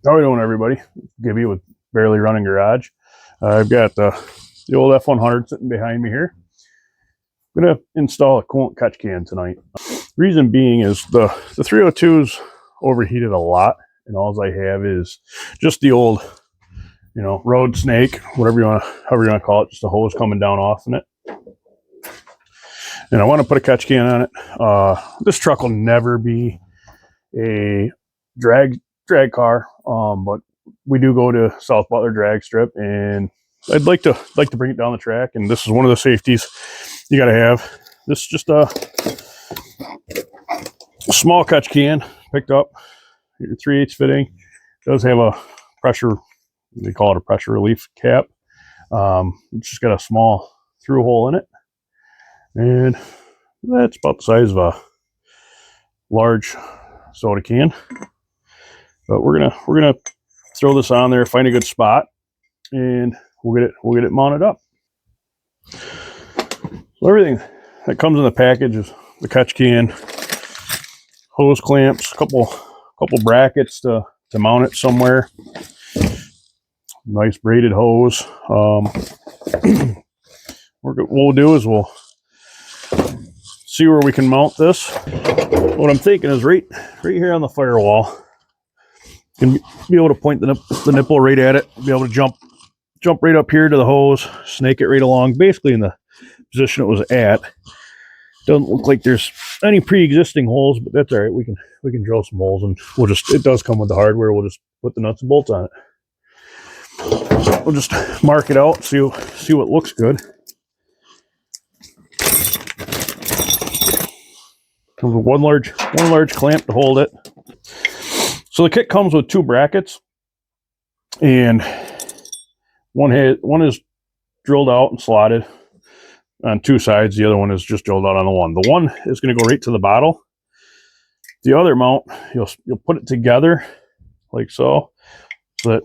How are you doing, everybody? Gibby with Barely Running Garage. I've got the old F100 sitting behind me here. I'm going to install a coolant catch can tonight. Reason being is the 302's overheated a lot, and all I have is just the old, road snake, however you want to call it, just a hose coming down off in it. And I want to put a catch can on it. This truck will never be a drag car, but we do go to South Butler drag strip, and I'd like to bring it down the track. And this is one of the safeties you got to have. This is just a small catch can picked up, your 3/8 fitting. It does have a pressure, they call it a pressure relief cap. It's just got a small through hole in it, and that's about the size of a large soda can. But we're gonna throw this on there, find a good spot, and we'll get it mounted up. So everything that comes in the package is the catch can, hose clamps, a couple brackets to mount it somewhere. Nice braided hose. What we'll do is we'll see where we can mount this. What I'm thinking is right here on the firewall. You can be able to point the nipple right at it, be able to jump right up here to the hose, snake it right along, basically in the position it was at. Doesn't look like there's any pre-existing holes, but that's all right. We can drill some holes, and it does come with the hardware. We'll just put the nuts and bolts on it. We'll just mark it out, see what looks good. Comes with one large clamp to hold it. So the kit comes with two brackets, and one is drilled out and slotted on two sides. The other one is just drilled out on the one. The one is going to go right to the bottle. The other mount, you'll put it together like so that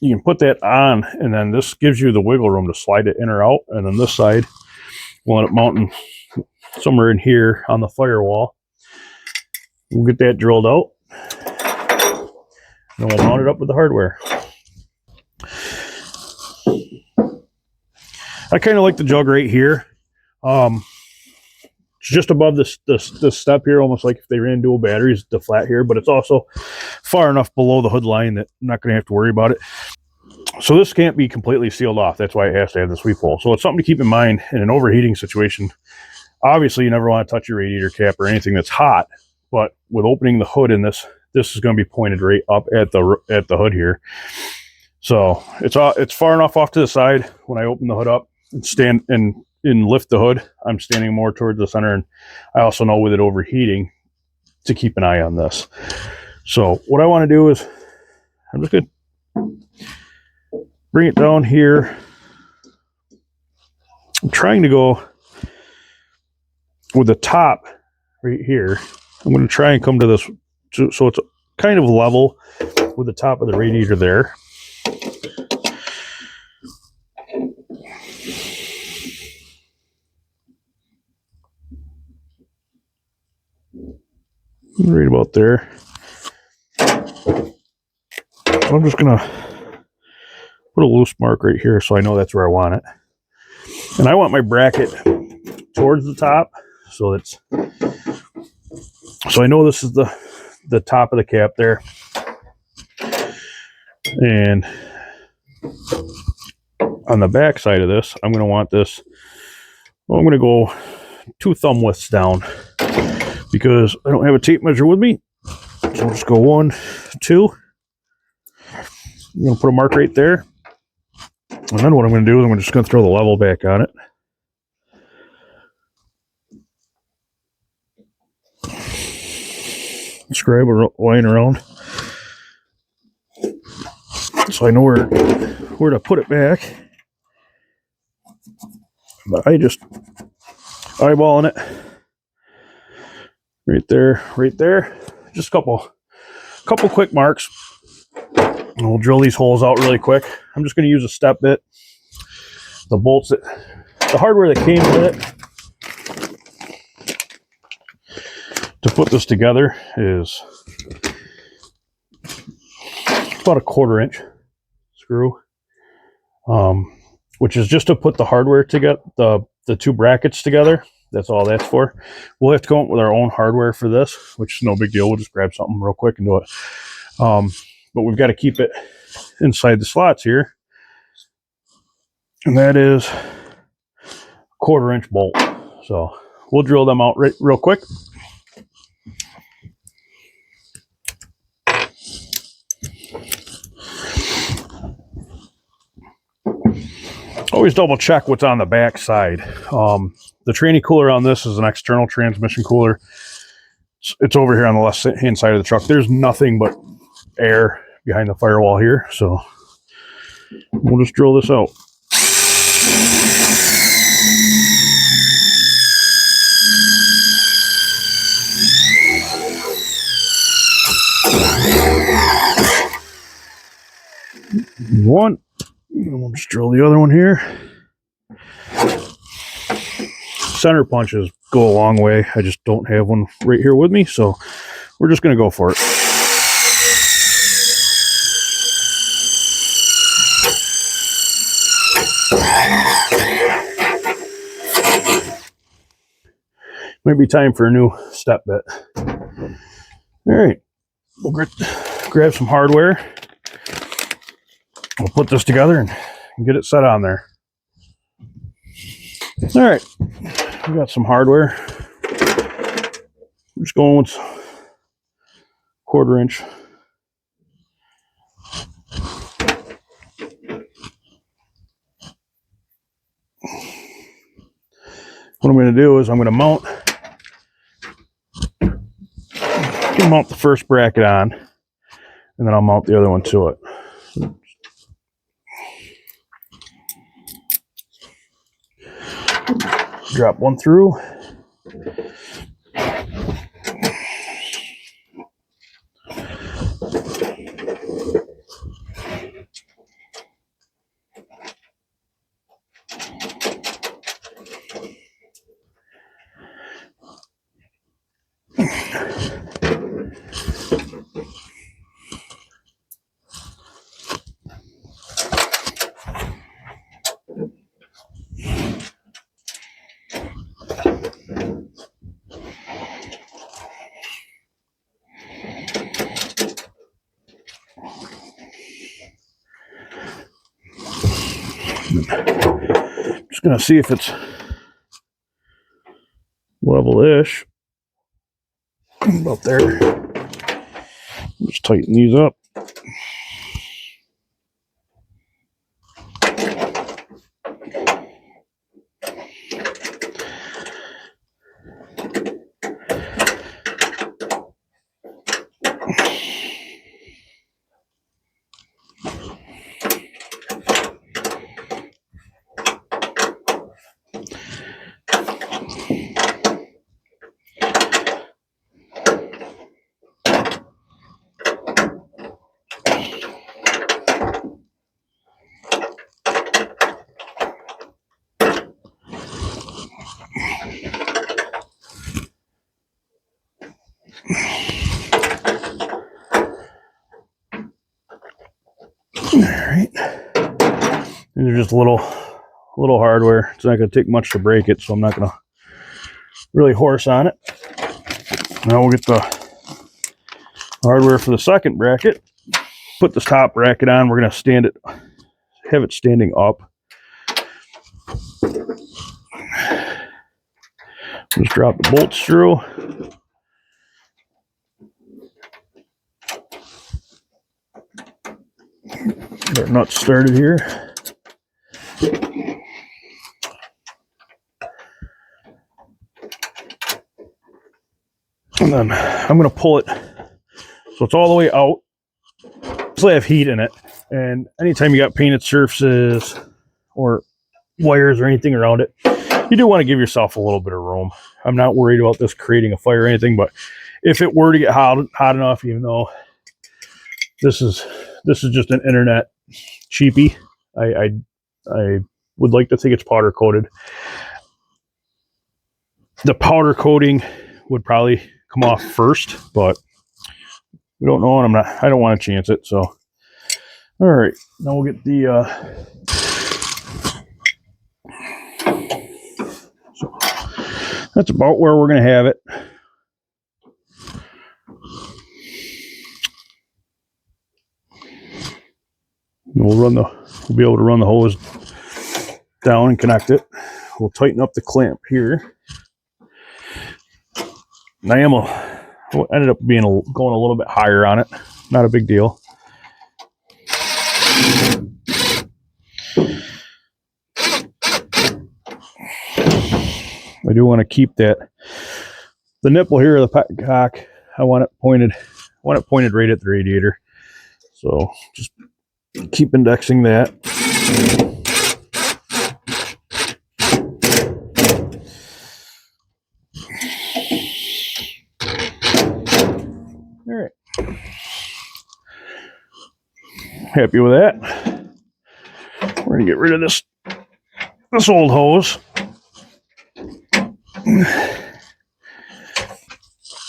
you can put that on, and then this gives you the wiggle room to slide it in or out. And then this side, we'll end up mounting somewhere in here on the firewall. We'll get that drilled out, and we'll mount it up with the hardware. I kind of like the jug right here. It's just above this step here, almost like if they ran dual batteries, the flat here, but it's also far enough below the hood line that I'm not going to have to worry about it. So this can't be completely sealed off. That's why it has to have the sweep hole. So it's something to keep in mind in an overheating situation. Obviously, you never want to touch your radiator cap or anything that's hot, but with opening the hood in this is going to be pointed right up at the hood here. So it's far enough off to the side. When I open the hood up and stand and lift the hood, I'm standing more towards the center, and I also know with it overheating to keep an eye on this. So what I want to do is I'm just going to bring it down here. I'm trying to go with the top right here. I'm going to try and come to this so it's kind of level with the top of the radiator there. Right about there. I'm just going to put a loose mark right here so I know that's where I want it. And I want my bracket towards the top, so I know this is the top of the cap there. And on the back side of this, I'm going to want this, I'm going to go 2 thumb widths down because I don't have a tape measure with me. So I'll just go 1, 2. I'm going to put a mark right there. And then what I'm going to do is I'm just going to throw the level back on it. Scribe a line around so I know where to put it back. But I just eyeballing it right there. Just a couple quick marks. And we'll drill these holes out really quick. I'm just going to use a step bit. The bolts the hardware that came with it to put this together is about a 1/4 inch screw, which is just to put the hardware together, the two brackets together. That's all that's for. We'll have to come up with our own hardware for this, which is no big deal. We'll just grab something real quick and do it. But we've got to keep it inside the slots here, and that is 1/4 inch bolt. So we'll drill them out real quick. Always double check what's on the back side. The tranny cooler on this is an external transmission cooler. It's over here on the left hand side of the truck. There's nothing but air behind the firewall here, so we'll just drill this out. One, and we'll just drill the other one here. Center punches go a long way. I just don't have one right here with me, so we're just going to go for it. Might be time for a new step bit. All right, we'll grab some hardware. We'll put this together and get it set on there. All right, we got some hardware. We're just going with 1/4 inch. What I'm going to do is I'm going to mount the first bracket on, and then I'll mount the other one to it. Drop one through. Just gonna see if it's level-ish. About there. Just tighten these up. All right. These are just little hardware. It's not going to take much to break it, so I'm not going to really horse on it. Now we'll get the hardware for the second bracket. Put this top bracket on. We're going to have it standing up. Just drop the bolts through. Get our nuts started here. And then I'm going to pull it so it's all the way out. So I have heat in it. And anytime you got painted surfaces or wires or anything around it, you do want to give yourself a little bit of room. I'm not worried about this creating a fire or anything, but if it were to get hot enough, even though this is just an internet cheapie, I would like to think it's powder coated. The powder coating would probably come off first, but we don't know, and I don't want to chance it. So All right, now we'll get the so that's about where we're going to have it. We'll be able to run the hose down and connect it. We'll tighten up the clamp here. And I ended up going a little bit higher on it. Not a big deal. I do want to keep the nipple here of the petcock. I want it pointed right at the radiator. So just keep indexing that. All right. Happy with that. We're gonna get rid of this old hose.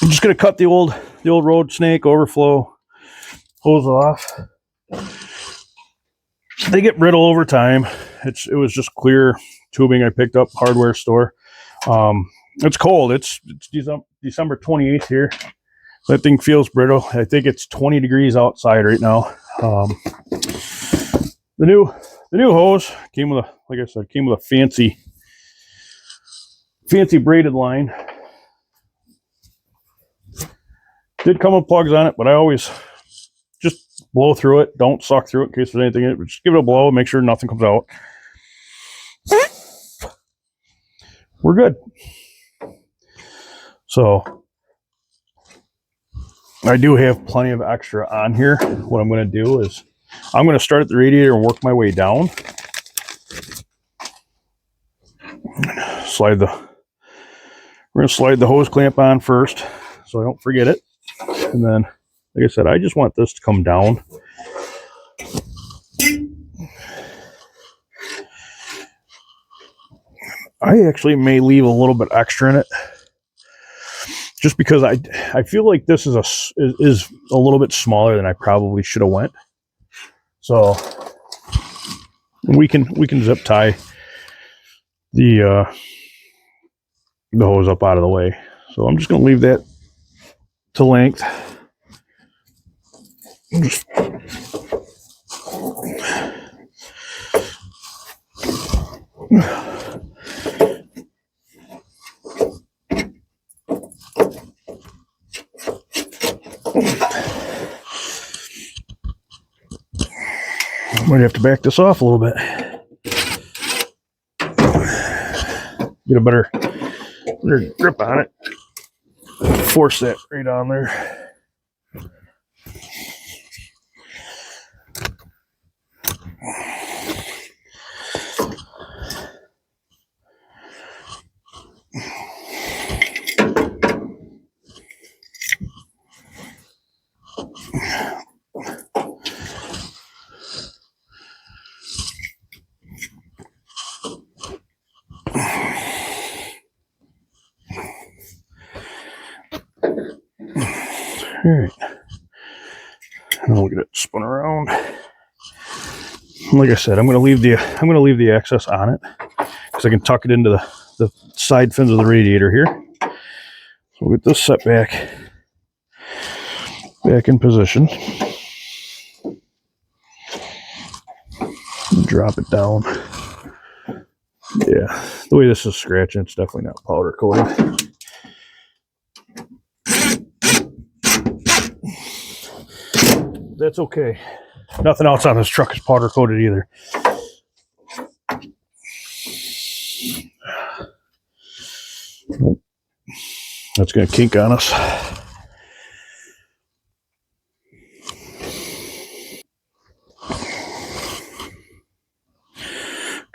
I'm just gonna cut the old road snake overflow hose off. They get brittle over time. It was just clear tubing I picked up hardware store. It's cold. It's December 28th here. That thing feels brittle. I think it's 20 degrees outside right now. The new hose came with a fancy braided line. Did come with plugs on it, but I always just blow through it. Don't suck through it in case there's anything in it. Just give it a blow, make sure nothing comes out. We're good. So I do have plenty of extra on here. What I'm going to do is I'm going to start at the radiator and work my way down. We're going to slide the hose clamp on first so I don't forget it. And then, like I said, I just want this to come down. I actually may leave a little bit extra in it, just because I feel like this is a little bit smaller than I probably should have went. So we can zip tie the hose up out of the way. So I'm just going to leave that to length. Might have to back this off a little bit. Get a better grip on it. Force that right on there. All right, and I'll get it spun around. Like I said, I'm going to leave the excess on it because I can tuck it into the side fins of the radiator here. So we'll get this set back in position. Drop it down. Yeah, the way this is scratching, it's definitely not powder coated. That's okay. Nothing else on this truck is powder coated either. That's going to kink on us.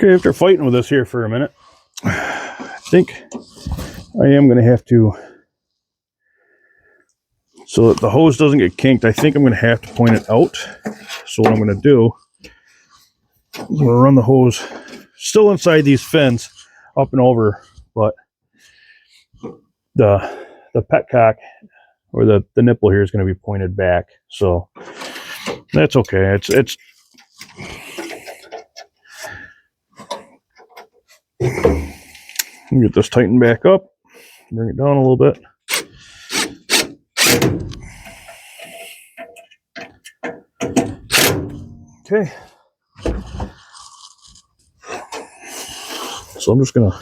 Okay, after fighting with this here for a minute, I think I am going to have to, so that the hose doesn't get kinked, I think I'm going to have to point it out. So what I'm going to do is I'm going to run the hose still inside these fins up and over, but the petcock or the nipple here is going to be pointed back. So that's okay. It's Get this tightened back up, bring it down a little bit. Okay. So I'm just gonna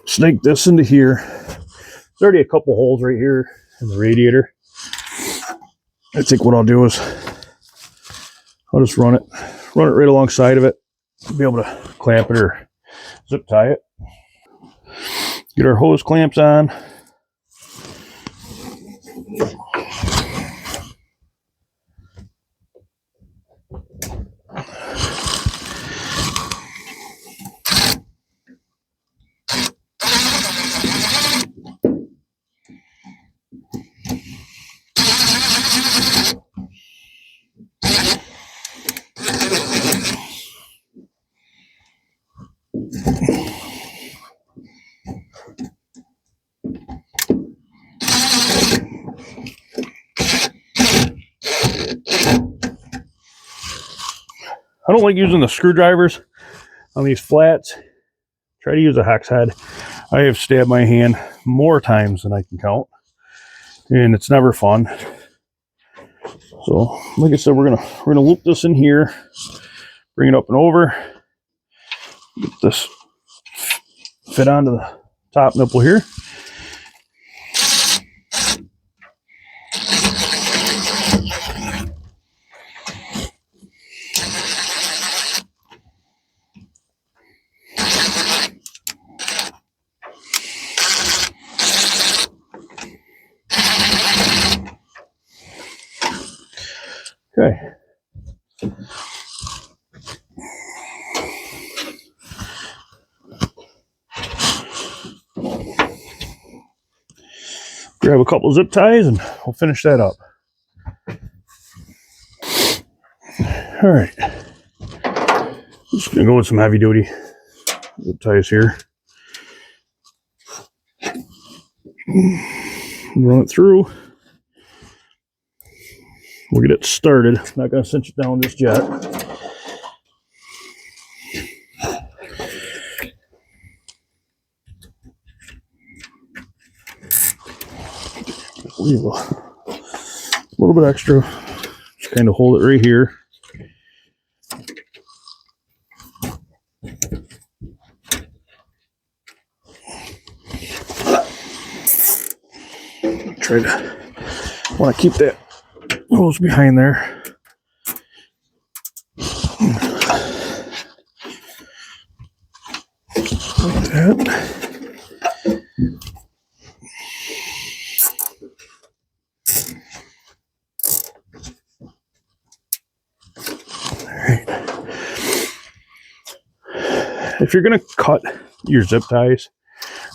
snake this into here. There's already a couple holes right here in the radiator. I think what I'll do is I'll just run it right alongside of it, be able to clamp it or zip tie it. Get our hose clamps on. I don't like using the screwdrivers on these flats. Try to use a hex head. I have stabbed my hand more times than I can count, and it's never fun. So, like I said, we're gonna loop this in here, bring it up and over, get this fit onto the top nipple here. Okay. Grab a couple zip ties and we'll finish that up. All right. Just gonna go with some heavy duty zip ties here. Run it through. We'll get it started. Not gonna cinch it down just yet. Leave a little bit extra. Just kind of hold it right here. Try to want to keep that hose behind there. Like that. If you're going to cut your zip ties,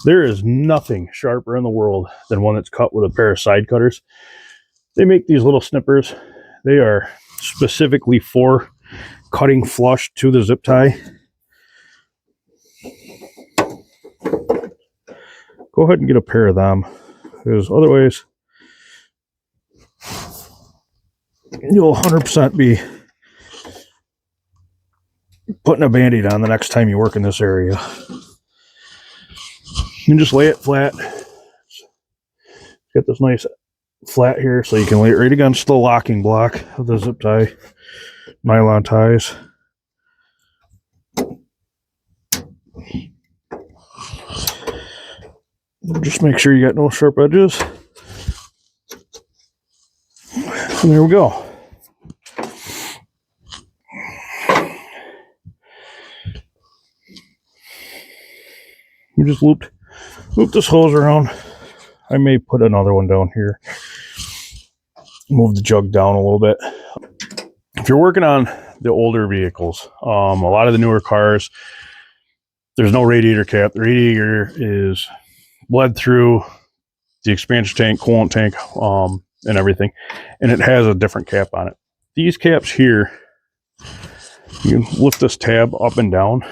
there is nothing sharper in the world than one that's cut with a pair of side cutters. They make these little snippers. They are specifically for cutting flush to the zip tie. Go ahead and get a pair of them, because otherwise you'll 100% be putting a band-aid on the next time you work in this area. You just lay it flat. Get this nice flat here so you can lay it right against the locking block of the zip tie, nylon ties. Just make sure you got no sharp edges. And there we go. We just loop this hose around. I may put another one down here. Move the jug down a little bit. If you're working on the older vehicles, a lot of the newer cars, there's no radiator cap. The radiator is bled through the expansion tank, coolant tank, and everything, and it has a different cap on it. These caps here, you can lift this tab up and down.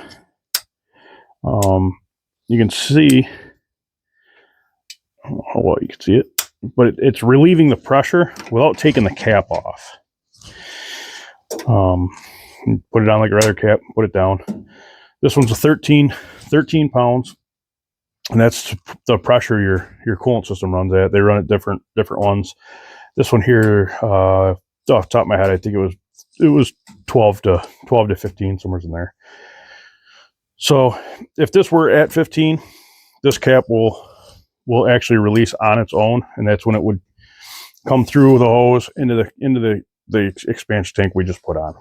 You can see, I don't know how well you can see it, but it's relieving the pressure without taking the cap off. Put it on like a regular cap, put it down. This one's a 13 pounds, and that's the pressure your coolant system runs at. They run at different ones. This one here, off the top of my head, I think it was 12 to 15, somewhere in there. So if this were at 15, this cap will actually release on its own, and that's when it would come through the hose into the expansion tank we just put on.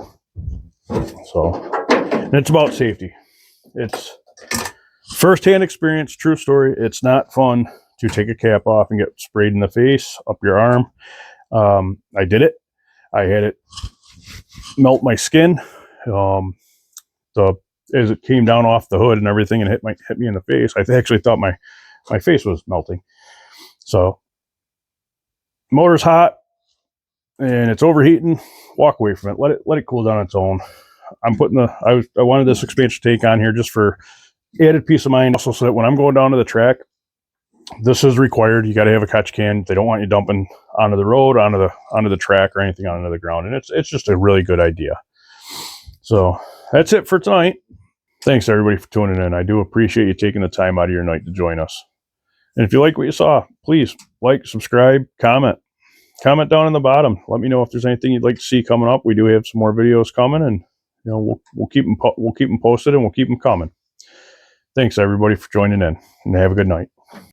So, and it's about safety. It's first-hand experience, true story. It's not fun to take a cap off and get sprayed in the face, up your arm. I did it. I had it melt my skin. As it came down off the hood and everything and hit me in the face, I actually thought my face was melting. So, motor's hot and it's overheating. Walk away from it. Let it cool down on its own. I'm putting I wanted this expansion tank on here just for added peace of mind. Also, so that when I'm going down to the track, this is required. You got to have a catch can. They don't want you dumping onto the road, onto the track, or anything onto the ground. And it's just a really good idea. So that's it for tonight. Thanks everybody for tuning in. I do appreciate you taking the time out of your night to join us. And if you like what you saw, please like, subscribe, comment down in the bottom. Let me know if there's anything you'd like to see coming up. We do have some more videos coming, and we'll keep them posted, and we'll keep them coming. Thanks everybody for joining in, and have a good night.